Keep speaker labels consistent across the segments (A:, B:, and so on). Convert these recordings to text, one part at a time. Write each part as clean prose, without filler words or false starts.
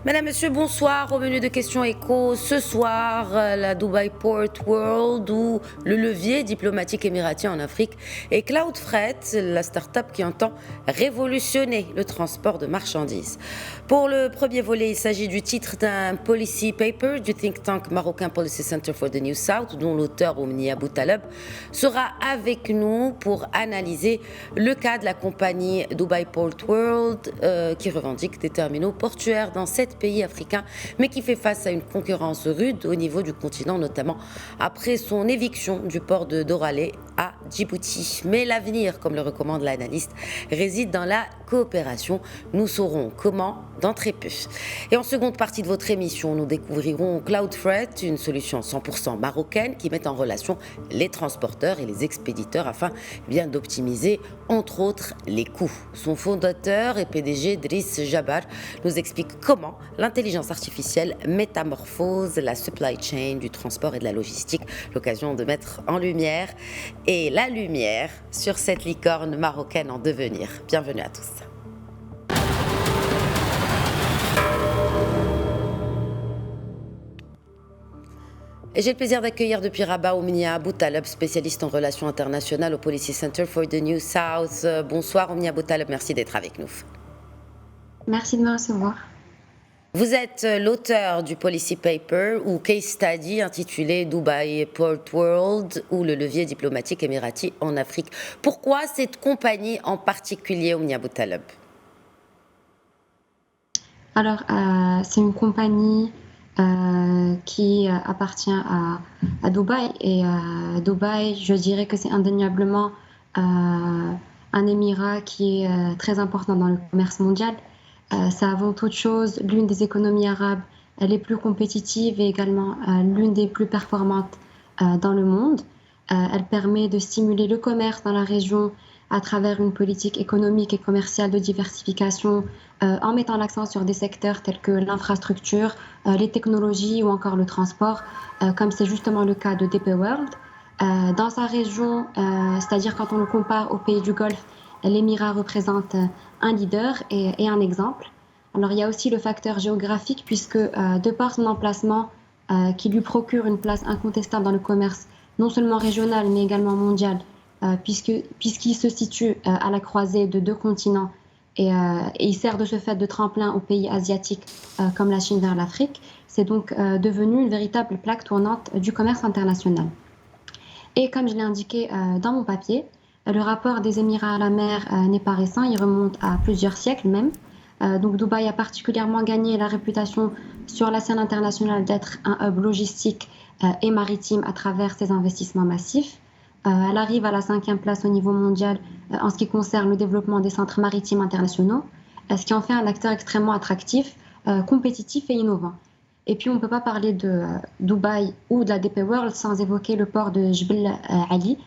A: Madame, Monsieur, bonsoir. Au menu de questions écho, ce soir, la Dubai Port World ou le levier diplomatique émiratien en Afrique et Cloudfreight, la start-up qui entend révolutionner le transport de marchandises. Pour le premier volet, il s'agit du titre d'un policy paper du think tank marocain Policy Center for the New South, dont l'auteur Oumnia Boutaleb sera avec nous pour analyser le cas de la compagnie Dubai Port World qui revendique des terminaux portuaires dans 7 pays africains, mais qui fait face à une concurrence rude au niveau du continent, notamment après son éviction du port de Doralé à Djibouti. Mais l'avenir, comme le recommande l'analyste, réside dans la coopération. Nous saurons comment dans très peu. Et en seconde partie de votre émission, nous découvrirons Cloudfreight, une solution 100% marocaine qui met en relation les transporteurs et les expéditeurs afin bien d'optimiser, entre autres, les coûts. Son fondateur et PDG, Driss Jabar, nous explique comment l'intelligence artificielle métamorphose la supply chain du transport et de la logistique. L'occasion de mettre en lumière et la lumière sur cette licorne marocaine en devenir. Bienvenue à tous. Et j'ai le plaisir d'accueillir depuis Rabat Oumnia Boutaleb, spécialiste en relations internationales au Policy Center for the New South. Bonsoir Oumnia Boutaleb, merci d'être avec nous.
B: Merci de me recevoir.
A: Vous êtes l'auteur du policy paper ou case study intitulé Dubai Port World ou le levier diplomatique émirati en Afrique. Pourquoi cette compagnie en particulier, Oumnia Boutaleb?
B: Alors, c'est une compagnie qui appartient à Dubaï. Et Dubaï, je dirais que c'est indéniablement un émirat qui est très important dans le commerce mondial. C'est avant toute chose l'une des économies arabes les plus compétitives et également l'une des plus performantes dans le monde. Elle permet de stimuler le commerce dans la région à travers une politique économique et commerciale de diversification en mettant l'accent sur des secteurs tels que l'infrastructure, les technologies ou encore le transport, comme c'est justement le cas de DP World. Dans sa région, c'est-à-dire quand on le compare aux pays du Golfe, l'émirat représente un leader et un exemple. Alors il y a aussi le facteur géographique puisque de par son emplacement qui lui procure une place incontestable dans le commerce, non seulement régional mais également mondial, puisqu'il se situe à la croisée de deux continents et il sert de ce fait de tremplin aux pays asiatiques comme la Chine vers l'Afrique. C'est donc devenu une véritable plaque tournante du commerce international. Et comme je l'ai indiqué dans mon papier, le rapport des Émirats à la mer n'est pas récent, il remonte à plusieurs siècles même. Donc Dubaï a particulièrement gagné la réputation sur la scène internationale d'être un hub logistique et maritime à travers ses investissements massifs. Elle arrive à la 5e place au niveau mondial en ce qui concerne le développement des centres maritimes internationaux, ce qui en fait un acteur extrêmement attractif, compétitif et innovant. Et puis on ne peut pas parler de Dubaï ou de la DP World sans évoquer le port de Jebel Ali,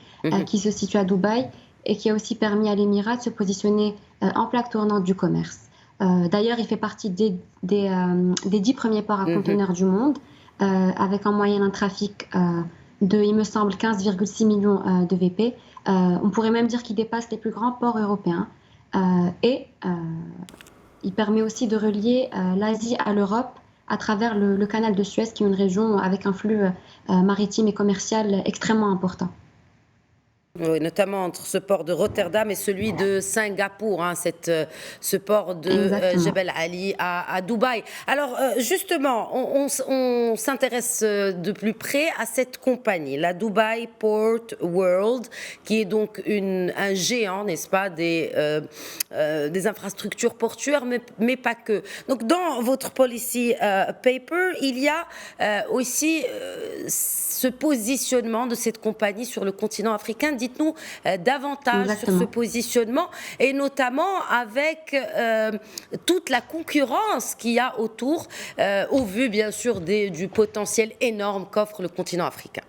B: qui se situe à Dubaï et qui a aussi permis à l'émirat de se positionner en plaque tournante du commerce. D'ailleurs, il fait partie des 10 premiers ports à conteneurs du monde, avec en moyenne un trafic de, il me semble, 15,6 millions de VP. On pourrait même dire qu'il dépasse les plus grands ports européens. Et il permet aussi de relier l'Asie à l'Europe à travers le canal de Suez, qui est une région avec un flux maritime et commercial extrêmement important.
A: Oui, notamment entre ce port de Rotterdam et celui de Singapour, ce port de Jebel Ali à Dubaï. Alors justement, on s'intéresse de plus près à cette compagnie, la Dubai Port World, qui est donc un géant, n'est-ce pas, des infrastructures portuaires, mais pas que. Donc dans votre policy paper, il y a aussi ce positionnement de cette compagnie sur le continent africain. Dites-nous davantage sur ce positionnement et notamment avec toute la concurrence qu'il y a autour, au vu bien sûr du potentiel énorme qu'offre le continent africain.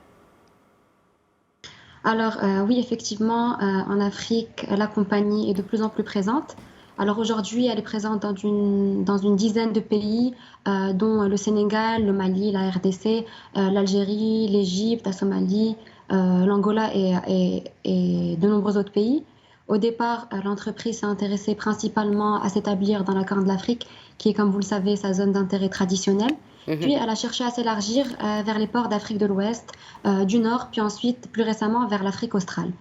B: Alors oui, effectivement, en Afrique, la compagnie est de plus en plus présente. Alors aujourd'hui, elle est présente dans une dizaine de pays, dont le Sénégal, le Mali, la RDC, l'Algérie, l'Égypte, la Somalie, l'Angola et de nombreux autres pays. Au départ, l'entreprise s'est intéressée principalement à s'établir dans la Corne de l'Afrique, qui est, comme vous le savez, sa zone d'intérêt traditionnelle. Puis, elle a cherché à s'élargir vers les ports d'Afrique de l'Ouest, du Nord, puis ensuite, plus récemment, vers l'Afrique australe.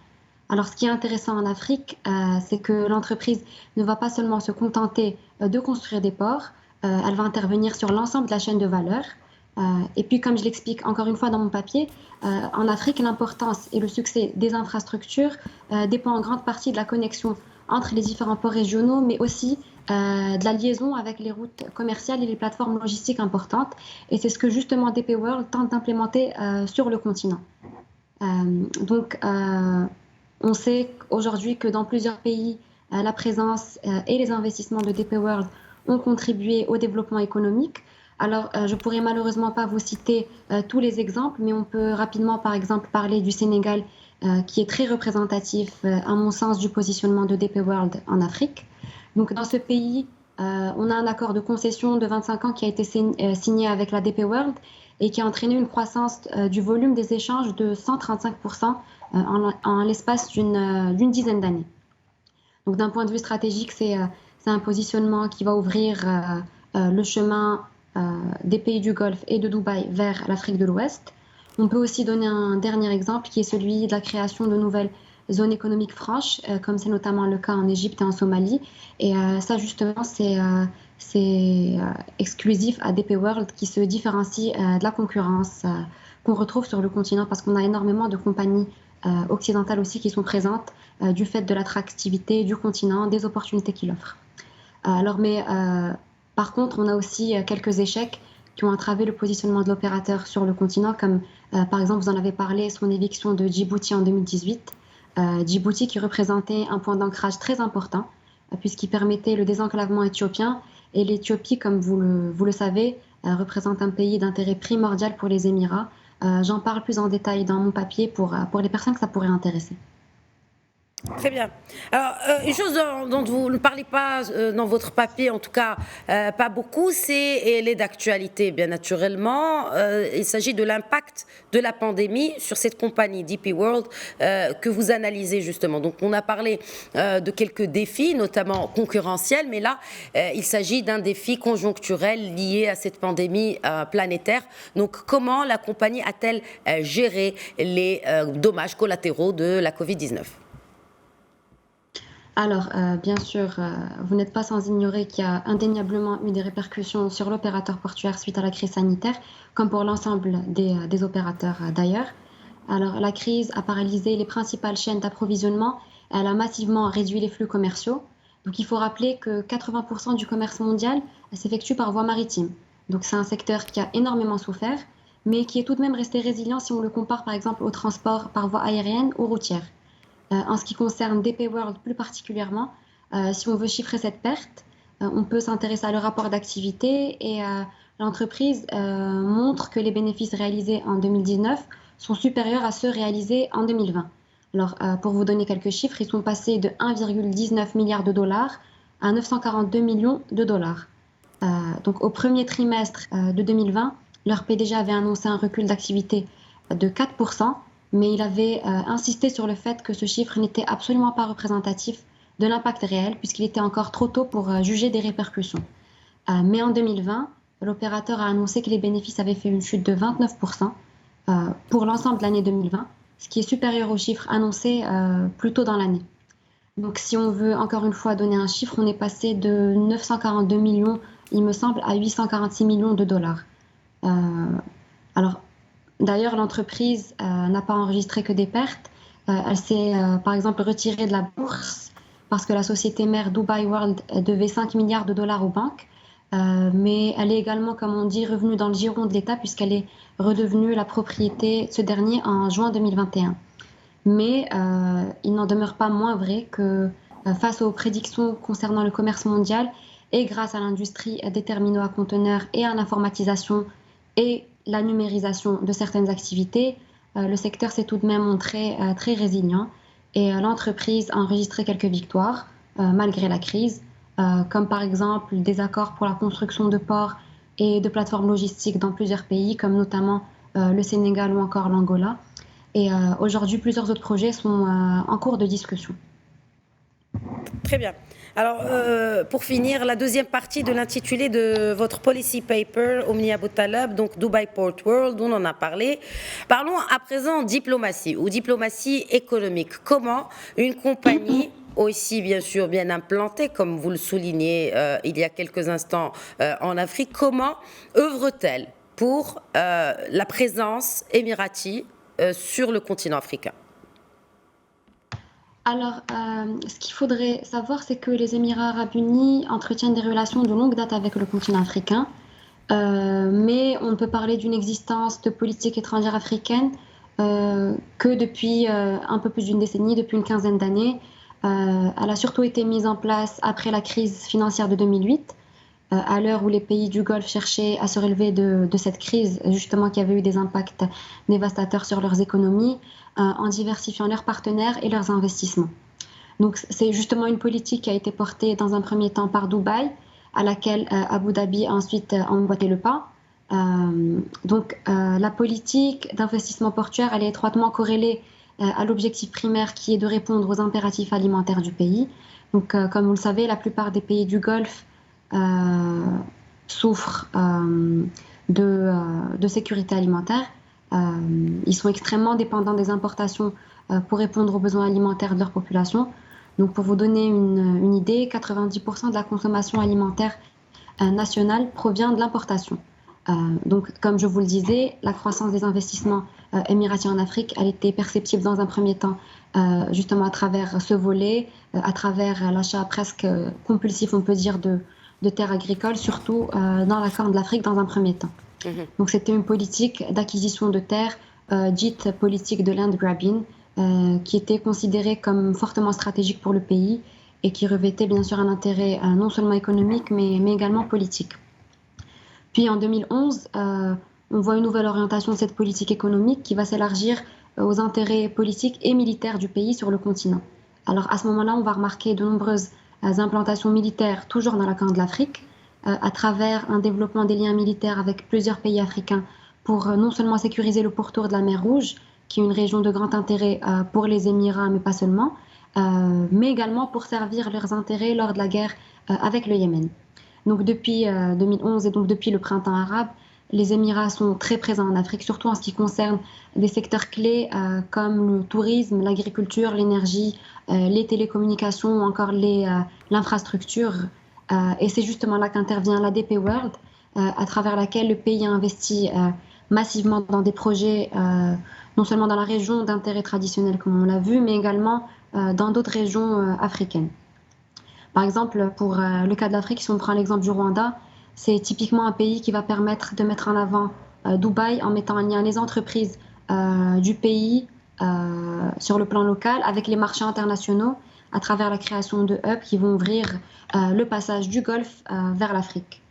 B: Alors, ce qui est intéressant en Afrique, c'est que l'entreprise ne va pas seulement se contenter de construire des ports, elle va intervenir sur l'ensemble de la chaîne de valeur. Et puis, comme je l'explique encore une fois dans mon papier, en Afrique, l'importance et le succès des infrastructures dépend en grande partie de la connexion entre les différents ports régionaux, mais aussi de la liaison avec les routes commerciales et les plateformes logistiques importantes. Et c'est ce que justement DP World tente d'implémenter sur le continent. Donc, on sait aujourd'hui que dans plusieurs pays, la présence et les investissements de DP World ont contribué au développement économique. Alors, je ne pourrais malheureusement pas vous citer tous les exemples, mais on peut rapidement, par exemple, parler du Sénégal, qui est très représentatif, à mon sens, du positionnement de DP World en Afrique. Donc, dans ce pays, on a un accord de concession de 25 ans qui a été signé avec la DP World et qui a entraîné une croissance du volume des échanges de 135% en l'espace d'une dizaine d'années. Donc, d'un point de vue stratégique, c'est un positionnement qui va ouvrir le chemin des pays du Golfe et de Dubaï vers l'Afrique de l'Ouest. On peut aussi donner un dernier exemple qui est celui de la création de nouvelles zones économiques franches, comme c'est notamment le cas en Égypte et en Somalie. Et ça, justement, c'est exclusif à DP World qui se différencie de la concurrence qu'on retrouve sur le continent parce qu'on a énormément de compagnies occidentales aussi qui sont présentes du fait de l'attractivité du continent, des opportunités qu'il offre. Par contre, on a aussi quelques échecs qui ont entravé le positionnement de l'opérateur sur le continent, comme par exemple, vous en avez parlé, son éviction de Djibouti en 2018. Djibouti qui représentait un point d'ancrage très important, puisqu'il permettait le désenclavement éthiopien. Et l'Éthiopie, comme vous le savez, représente un pays d'intérêt primordial pour les Émirats. J'en parle plus en détail dans mon papier pour les personnes que ça pourrait intéresser.
A: Très bien. Alors, une chose dont vous ne parlez pas dans votre papier, en tout cas pas beaucoup, elle est d'actualité, bien naturellement. Il s'agit de l'impact de la pandémie sur cette compagnie DP World que vous analysez justement. Donc, on a parlé de quelques défis, notamment concurrentiels, mais là, il s'agit d'un défi conjoncturel lié à cette pandémie planétaire. Donc, comment la compagnie a-t-elle géré les dommages collatéraux de la Covid-19 ?
B: Alors, bien sûr, vous n'êtes pas sans ignorer qu'il y a indéniablement eu des répercussions sur l'opérateur portuaire suite à la crise sanitaire, comme pour l'ensemble des opérateurs d'ailleurs. Alors, la crise a paralysé les principales chaînes d'approvisionnement, elle a massivement réduit les flux commerciaux. Donc, il faut rappeler que 80% du commerce mondial s'effectue par voie maritime. Donc, c'est un secteur qui a énormément souffert, mais qui est tout de même resté résilient si on le compare par exemple au transport par voie aérienne ou routière. En ce qui concerne DP World plus particulièrement, si on veut chiffrer cette perte, on peut s'intéresser à leur rapport d'activité et l'entreprise montre que les bénéfices réalisés en 2019 sont supérieurs à ceux réalisés en 2020. Alors, pour vous donner quelques chiffres, ils sont passés de 1,19 milliard de dollars à 942 millions de dollars. Donc, au premier trimestre de 2020, leur PDG avait annoncé un recul d'activité de 4%, mais il avait insisté sur le fait que ce chiffre n'était absolument pas représentatif de l'impact réel, puisqu'il était encore trop tôt pour juger des répercussions. Mais en 2020, l'opérateur a annoncé que les bénéfices avaient fait une chute de 29% pour l'ensemble de l'année 2020, ce qui est supérieur au chiffre annoncé plus tôt dans l'année. Donc si on veut encore une fois donner un chiffre, on est passé de 942 millions, il me semble, à 846 millions de dollars. Alors, d'ailleurs, l'entreprise n'a pas enregistré que des pertes. Elle s'est, par exemple, retirée de la bourse parce que la société mère Dubai World devait 5 milliards de dollars aux banques. Mais elle est également, comme on dit, revenue dans le giron de l'État puisqu'elle est redevenue la propriété de ce dernier en juin 2021. Mais il n'en demeure pas moins vrai que face aux prédictions concernant le commerce mondial et grâce à l'industrie des terminaux à conteneurs et à l'informatisation et la numérisation de certaines activités, le secteur s'est tout de même montré très résilient et l'entreprise a enregistré quelques victoires malgré la crise, comme par exemple des accords pour la construction de ports et de plateformes logistiques dans plusieurs pays, comme notamment le Sénégal ou encore l'Angola. Et aujourd'hui, plusieurs autres projets sont en cours de discussion.
A: Très bien. Alors, pour finir, la deuxième partie de l'intitulé de votre policy paper, Omnia Boutaleb, donc Dubai Port World, on en a parlé. Parlons à présent diplomatie ou diplomatie économique. Comment une compagnie aussi bien sûr bien implantée, comme vous le soulignez il y a quelques instants en Afrique, comment œuvre-t-elle pour la présence émiratie sur le continent africain?
B: Alors, ce qu'il faudrait savoir, c'est que les Émirats arabes unis entretiennent des relations de longue date avec le continent africain, mais on ne peut parler d'une existence de politique étrangère africaine que depuis un peu plus d'une décennie, depuis une quinzaine d'années. Elle a surtout été mise en place après la crise financière de 2008, à l'heure où les pays du Golfe cherchaient à se relever de cette crise, justement qui avait eu des impacts dévastateurs sur leurs économies, en diversifiant leurs partenaires et leurs investissements. Donc c'est justement une politique qui a été portée dans un premier temps par Dubaï, à laquelle Abu Dhabi a ensuite emboîté le pas. La politique d'investissement portuaire, elle est étroitement corrélée à l'objectif primaire qui est de répondre aux impératifs alimentaires du pays. Donc, comme vous le savez, la plupart des pays du Golfe souffrent de sécurité alimentaire. Ils sont extrêmement dépendants des importations pour répondre aux besoins alimentaires de leur population. Donc, pour vous donner une idée, 90% de la consommation alimentaire nationale provient de l'importation. Donc, comme je vous le disais, la croissance des investissements émiratiens en Afrique, elle était perceptible dans un premier temps, justement à travers ce volet, à travers l'achat presque compulsif, on peut dire, de terres agricoles, surtout dans la Corne de l'Afrique dans un premier temps. Donc c'était une politique d'acquisition de terres dite politique de land grabbing, qui était considérée comme fortement stratégique pour le pays et qui revêtait bien sûr un intérêt non seulement économique mais également politique. Puis en 2011, on voit une nouvelle orientation de cette politique économique qui va s'élargir aux intérêts politiques et militaires du pays sur le continent. Alors à ce moment-là, on va remarquer de nombreuses implantations militaires, toujours dans la Corne de l'Afrique, à travers un développement des liens militaires avec plusieurs pays africains pour non seulement sécuriser le pourtour de la mer Rouge, qui est une région de grand intérêt pour les Émirats, mais pas seulement, mais également pour servir leurs intérêts lors de la guerre avec le Yémen. Donc depuis 2011 et donc depuis le printemps arabe, les Émirats sont très présents en Afrique, surtout en ce qui concerne des secteurs clés comme le tourisme, l'agriculture, l'énergie, les télécommunications ou encore l'infrastructure. Et c'est justement là qu'intervient l'ADP World, à travers laquelle le pays a investi massivement dans des projets, non seulement dans la région d'intérêt traditionnel comme on l'a vu, mais également dans d'autres régions africaines. Par exemple, pour le cas de l'Afrique, si on prend l'exemple du Rwanda, c'est typiquement un pays qui va permettre de mettre en avant Dubaï en mettant en lien les entreprises du pays sur le plan local avec les marchés internationaux à travers la création de hubs qui vont ouvrir le passage du Golfe vers l'Afrique.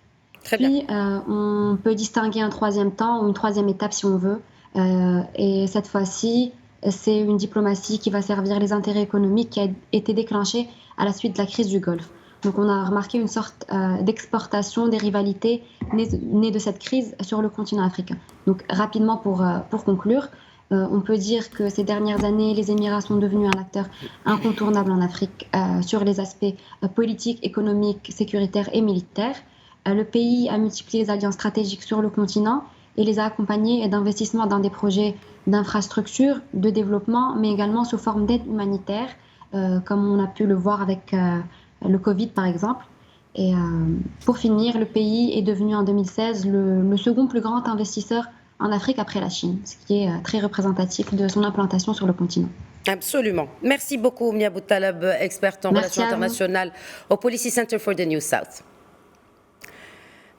B: Puis, on peut distinguer un troisième temps ou une troisième étape si on veut. Et cette fois-ci, c'est une diplomatie qui va servir les intérêts économiques qui a été déclenchée à la suite de la crise du Golfe. Donc on a remarqué une sorte d'exportation des rivalités nées de cette crise sur le continent africain. Donc rapidement pour conclure, on peut dire que ces dernières années, les Émirats sont devenus un acteur incontournable en Afrique sur les aspects politiques, économiques, sécuritaires et militaires. Le pays a multiplié les alliances stratégiques sur le continent et les a accompagnés d'investissements dans des projets d'infrastructure, de développement, mais également sous forme d'aide humanitaire, comme on a pu le voir avec le Covid par exemple. Et pour finir, le pays est devenu en 2016 le second plus grand investisseur en Afrique après la Chine, ce qui est très représentatif de son implantation sur le continent.
A: Absolument. Merci beaucoup, Omnia Boutaleb, experte en relations internationales au Policy Center for the New South.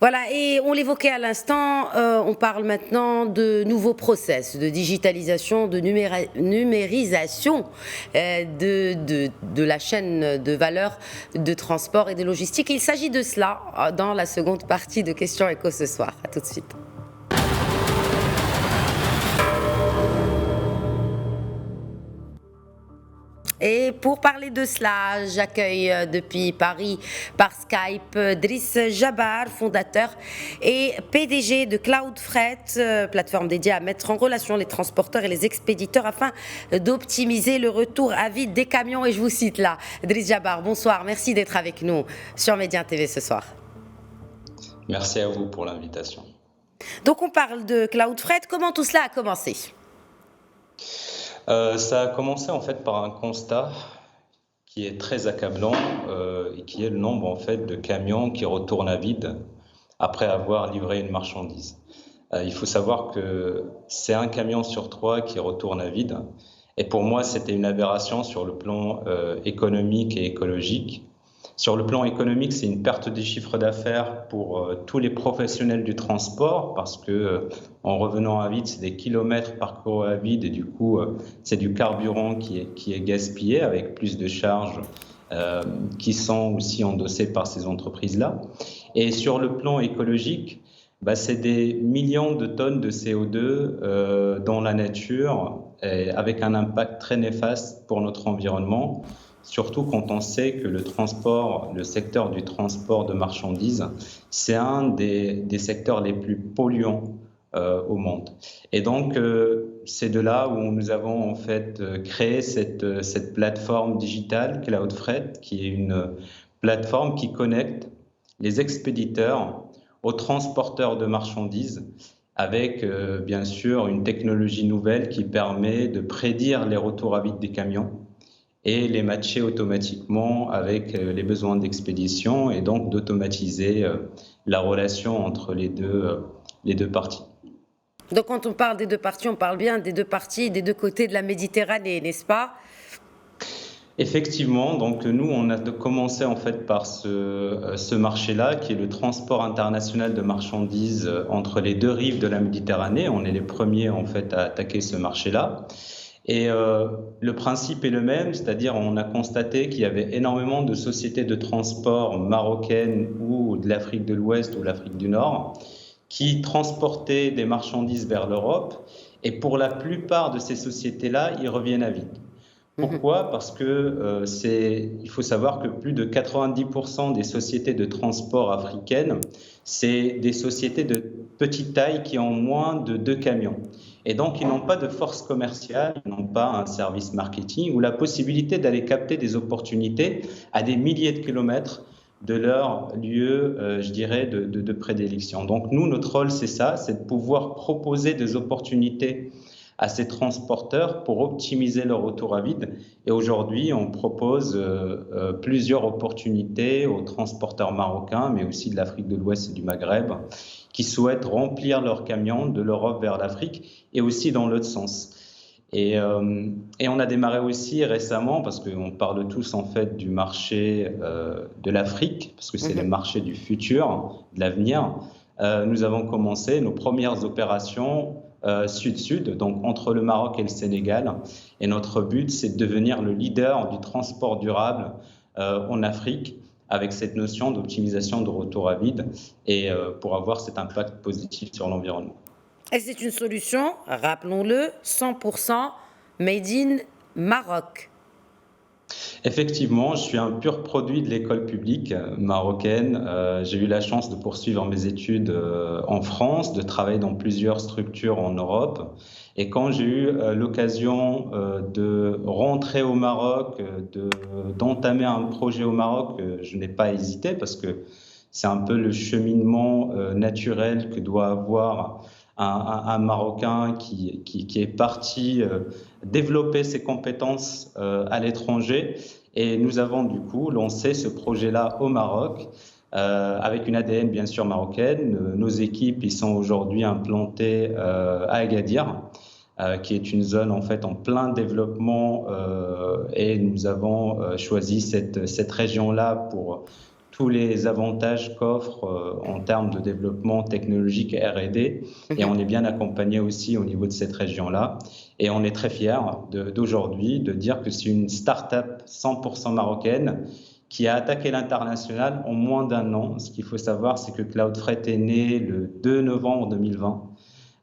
A: Voilà, et on l'évoquait à l'instant, on parle maintenant de nouveaux process, de digitalisation, de numérisation de la chaîne de valeur de transport et de logistique. Il s'agit de cela dans la seconde partie de Questions Éco ce soir. À tout de suite. Et pour parler de cela, j'accueille depuis Paris par Skype Driss Jabbar, fondateur et PDG de Cloudfret, plateforme dédiée à mettre en relation les transporteurs et les expéditeurs afin d'optimiser le retour à vide des camions. Et je vous cite là, Driss Jabbar, bonsoir, merci d'être avec nous sur Média TV ce soir.
C: Merci à vous pour l'invitation.
A: Donc on parle de Cloudfret, comment tout cela a commencé ?
C: Ça a commencé en fait par un constat qui est très accablant et qui est le nombre en fait de camions qui retournent à vide après avoir livré une marchandise. Il faut savoir que c'est un camion sur 3 qui retourne à vide et pour moi c'était une aberration sur le plan économique et écologique. Sur le plan économique, c'est une perte de chiffre d'affaires pour tous les professionnels du transport parce que en revenant à vide, c'est des kilomètres parcourus à vide et du coup, c'est du carburant qui est gaspillé avec plus de charges qui sont aussi endossées par ces entreprises-là. Et sur le plan écologique, c'est des millions de tonnes de CO2 dans la nature avec un impact très néfaste pour notre environnement. Surtout quand on sait que le secteur du transport de marchandises, c'est un des secteurs les plus polluants au monde. Et donc, c'est de là où nous avons en fait créé cette plateforme digitale Cloudfret, qui est une plateforme qui connecte les expéditeurs aux transporteurs de marchandises avec bien sûr une technologie nouvelle qui permet de prédire les retours à vide des camions et les matcher automatiquement avec les besoins d'expédition et donc d'automatiser la relation entre les deux parties.
A: Donc quand on parle des deux parties, on parle bien des deux parties, des deux côtés de la Méditerranée, n'est-ce pas ?
C: Effectivement, donc nous on a commencé en fait par ce marché-là qui est le transport international de marchandises entre les deux rives de la Méditerranée. On est les premiers en fait à attaquer ce marché-là. Et le principe est le même, c'est-à-dire on a constaté qu'il y avait énormément de sociétés de transport marocaines ou de l'Afrique de l'Ouest ou l'Afrique du Nord qui transportaient des marchandises vers l'Europe et pour la plupart de ces sociétés-là, ils reviennent à vide. Pourquoi ? Parce que il faut savoir que plus de 90% des sociétés de transport africaines, c'est des sociétés de petite taille qui ont moins de 2 camions. Et donc, ils n'ont pas de force commerciale, ils n'ont pas un service marketing ou la possibilité d'aller capter des opportunités à des milliers de kilomètres de leur lieu, je dirais, de prédilection. Donc, nous, notre rôle, c'est ça, c'est de pouvoir proposer des opportunités à ces transporteurs pour optimiser leur retour à vide. Et aujourd'hui, on propose plusieurs opportunités aux transporteurs marocains, mais aussi de l'Afrique de l'Ouest et du Maghreb, qui souhaitent remplir leurs camions de l'Europe vers l'Afrique et aussi dans l'autre sens. Et on a démarré aussi récemment, parce qu'on parle tous en fait du marché de l'Afrique, parce que c'est le marché du futur, de l'avenir. Nous avons commencé nos premières opérations sud-sud, donc entre le Maroc et le Sénégal. Et notre but, c'est de devenir le leader du transport durable en Afrique, avec cette notion d'optimisation de retour à vide et pour avoir cet impact positif sur l'environnement.
A: Et c'est une solution, rappelons-le, 100% made in Maroc.
C: Effectivement, je suis un pur produit de l'école publique marocaine. J'ai eu la chance de poursuivre mes études en France, de travailler dans plusieurs structures en Europe. Et quand j'ai eu l'occasion de rentrer au Maroc, d'entamer un projet au Maroc, je n'ai pas hésité parce que c'est un peu le cheminement naturel que doit avoir un Marocain qui est parti développer ses compétences à l'étranger. Et nous avons du coup lancé ce projet-là au Maroc avec une ADN bien sûr marocaine. Nos équipes ils sont aujourd'hui implantées à Agadir, qui est une zone en fait en plein développement et nous avons choisi cette région-là pour tous les avantages qu'offre en termes de développement technologique et R&D. Et on est bien accompagné aussi au niveau de cette région-là. Et on est très fiers d'aujourd'hui de dire que c'est une start-up 100% marocaine qui a attaqué l'international en moins d'1 an. Ce qu'il faut savoir, c'est que Cloudfret est né le 2 novembre 2020.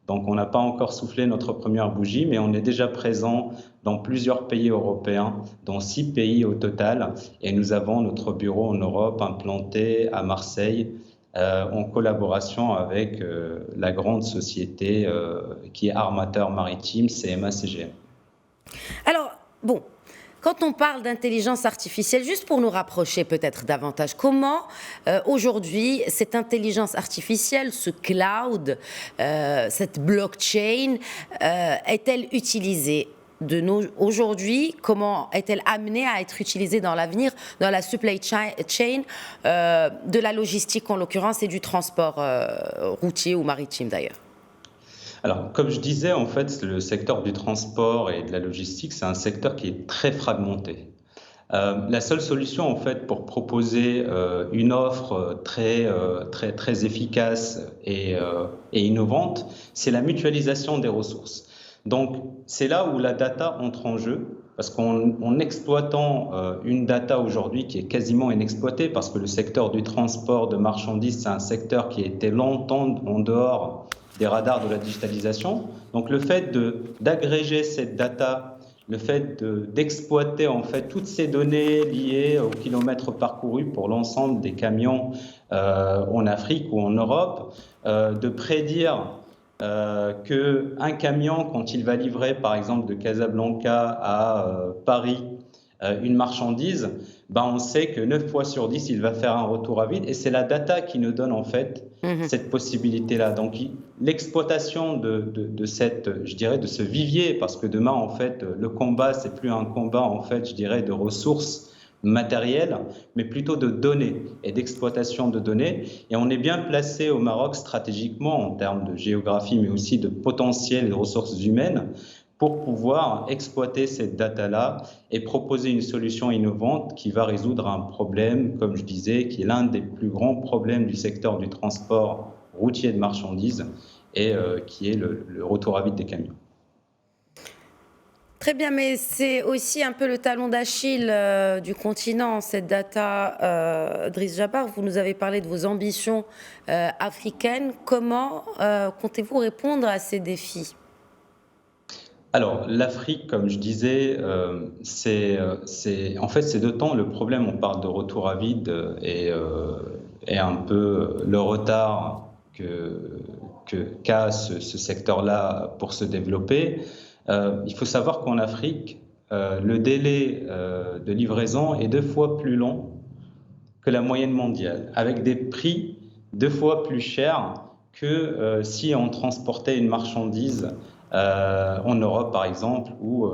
C: Donc, on n'a pas encore soufflé notre première bougie, mais on est déjà présent dans plusieurs pays européens, dans 6 pays au total. Et nous avons notre bureau en Europe implanté à Marseille, en collaboration avec la grande société qui est armateur maritime, CMA-CGM.
A: Alors, bon, quand on parle d'intelligence artificielle, juste pour nous rapprocher peut-être davantage, comment aujourd'hui cette intelligence artificielle, ce cloud, cette blockchain est-elle utilisée aujourd'hui? Comment est-elle amenée à être utilisée dans l'avenir, dans la supply chain de la logistique en l'occurrence et du transport routier ou maritime d'ailleurs?
C: Alors, comme je disais, en fait, le secteur du transport et de la logistique, c'est un secteur qui est très fragmenté. La seule solution, en fait, pour proposer une offre très efficace et innovante, c'est la mutualisation des ressources. Donc, c'est là où la data entre en jeu, parce qu'en exploitant une data aujourd'hui qui est quasiment inexploitée, parce que le secteur du transport de marchandises, c'est un secteur qui a été longtemps en dehors des radars de la digitalisation. Donc, le fait d'agréger cette data, le fait d'exploiter en fait toutes ces données liées au kilomètre parcouru pour l'ensemble des camions en Afrique ou en Europe, de prédire qu'un camion, quand il va livrer par exemple de Casablanca à Paris une marchandise, on sait que 9 fois sur 10, il va faire un retour à vide. Et c'est la data qui nous donne en fait cette possibilité-là. Donc l'exploitation de ce vivier, parce que demain en fait le combat, c'est plus un combat en fait, je dirais, de ressources matérielles, mais plutôt de données et d'exploitation de données. Et on est bien placé au Maroc stratégiquement en termes de géographie, mais aussi de potentiel et de ressources humaines, pour pouvoir exploiter cette data-là et proposer une solution innovante qui va résoudre un problème, comme je disais, qui est l'un des plus grands problèmes du secteur du transport routier de marchandises et qui est le retour à vide des camions.
A: Très bien, mais c'est aussi un peu le talon d'Achille du continent, cette data. Driss Jabbar, vous nous avez parlé de vos ambitions africaines. Comment comptez-vous répondre à ces défis ?
C: Alors, l'Afrique, comme je disais, c'est d'autant le problème, on parle de retour à vide et un peu le retard qu'a ce secteur-là pour se développer. Il faut savoir qu'en Afrique, le délai de livraison est 2 fois plus long que la moyenne mondiale, avec des prix 2 fois plus chers que si on transportait une marchandise en Europe par exemple ou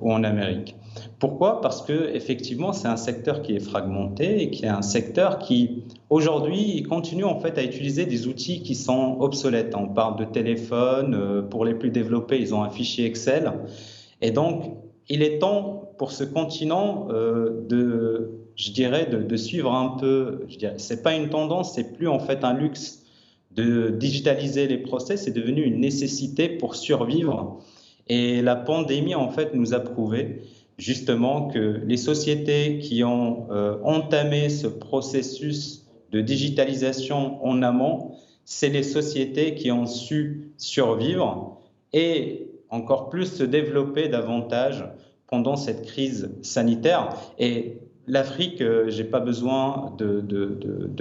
C: en Amérique. Pourquoi ? Parce que effectivement c'est un secteur qui est fragmenté et qui est un secteur qui aujourd'hui continue en fait à utiliser des outils qui sont obsolètes. On parle de téléphone, pour les plus développés ils ont un fichier Excel et donc il est temps pour ce continent de suivre un peu. C'est pas une tendance, c'est plus en fait un luxe. De digitaliser les process est devenu une nécessité pour survivre. Et la pandémie, en fait, nous a prouvé justement que les sociétés qui ont entamé ce processus de digitalisation en amont, c'est les sociétés qui ont su survivre et encore plus se développer davantage pendant cette crise sanitaire. Et l'Afrique, j'ai pas besoin de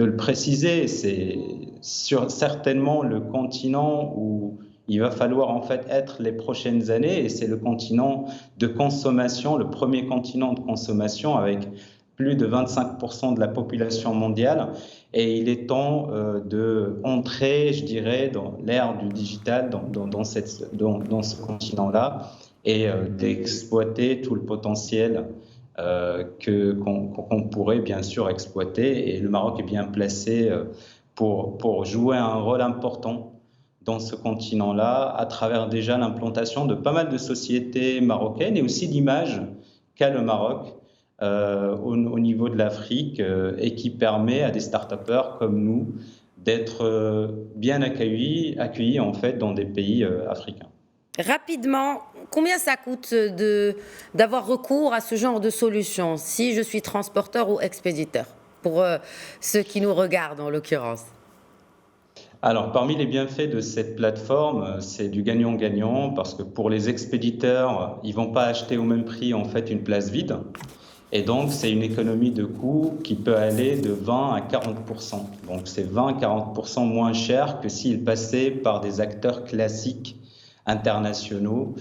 C: le préciser, c'est certainement le continent où il va falloir en fait être les prochaines années et c'est le continent de consommation, le premier continent de consommation avec plus de 25% de la population mondiale et il est temps d'entrer, je dirais, dans l'ère du digital, dans ce continent-là et d'exploiter tout le potentiel qu'on pourrait bien sûr exploiter et le Maroc est bien placé pour jouer un rôle important dans ce continent-là à travers déjà l'implantation de pas mal de sociétés marocaines et aussi l'image qu'a le Maroc au niveau de l'Afrique et qui permet à des start-upers comme nous d'être bien accueillis en fait dans des pays africains.
A: Rapidement, combien ça coûte d'avoir recours à ce genre de solution si je suis transporteur ou expéditeur, pour ceux qui nous regardent en l'occurrence?
C: Alors, parmi les bienfaits de cette plateforme, c'est du gagnant-gagnant parce que pour les expéditeurs, ils vont pas acheter au même prix en fait une place vide. Et donc, c'est une économie de coût qui peut aller de 20 à 40%. Donc, c'est 20 à 40% moins cher que s'ils passaient par des acteurs classiques internationaux.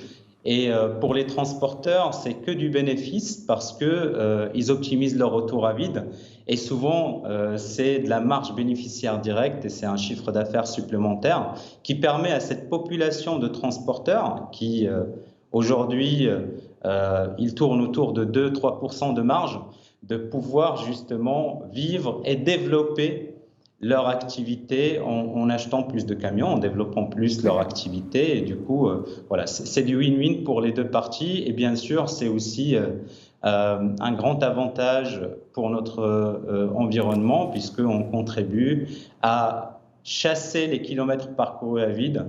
C: Et pour les transporteurs, c'est que du bénéfice parce que ils optimisent leur retour à vide. Et souvent, c'est de la marge bénéficiaire directe et c'est un chiffre d'affaires supplémentaire qui permet à cette population de transporteurs qui, aujourd'hui, ils tournent autour de 2-3% de marge, de pouvoir justement vivre et développer leur activité en achetant plus de camions, en développant plus leur activité. Et du coup, voilà, c'est du win-win pour les deux parties. Et bien sûr, c'est aussi un grand avantage pour notre environnement, puisqu'on contribue à chasser les kilomètres parcourus à vide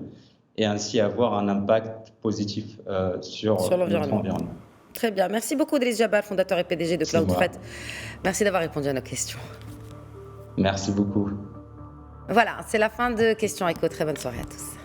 C: et ainsi avoir un impact positif sur notre
A: l'environnement.
C: environnement.
A: Très bien. Merci beaucoup, Driss Jabal, fondateur et PDG de
C: C'est moi.
A: Cloudfret. Merci d'avoir répondu à nos questions.
C: Merci beaucoup.
A: Voilà, c'est la fin de Questions Écho. Très bonne soirée à tous.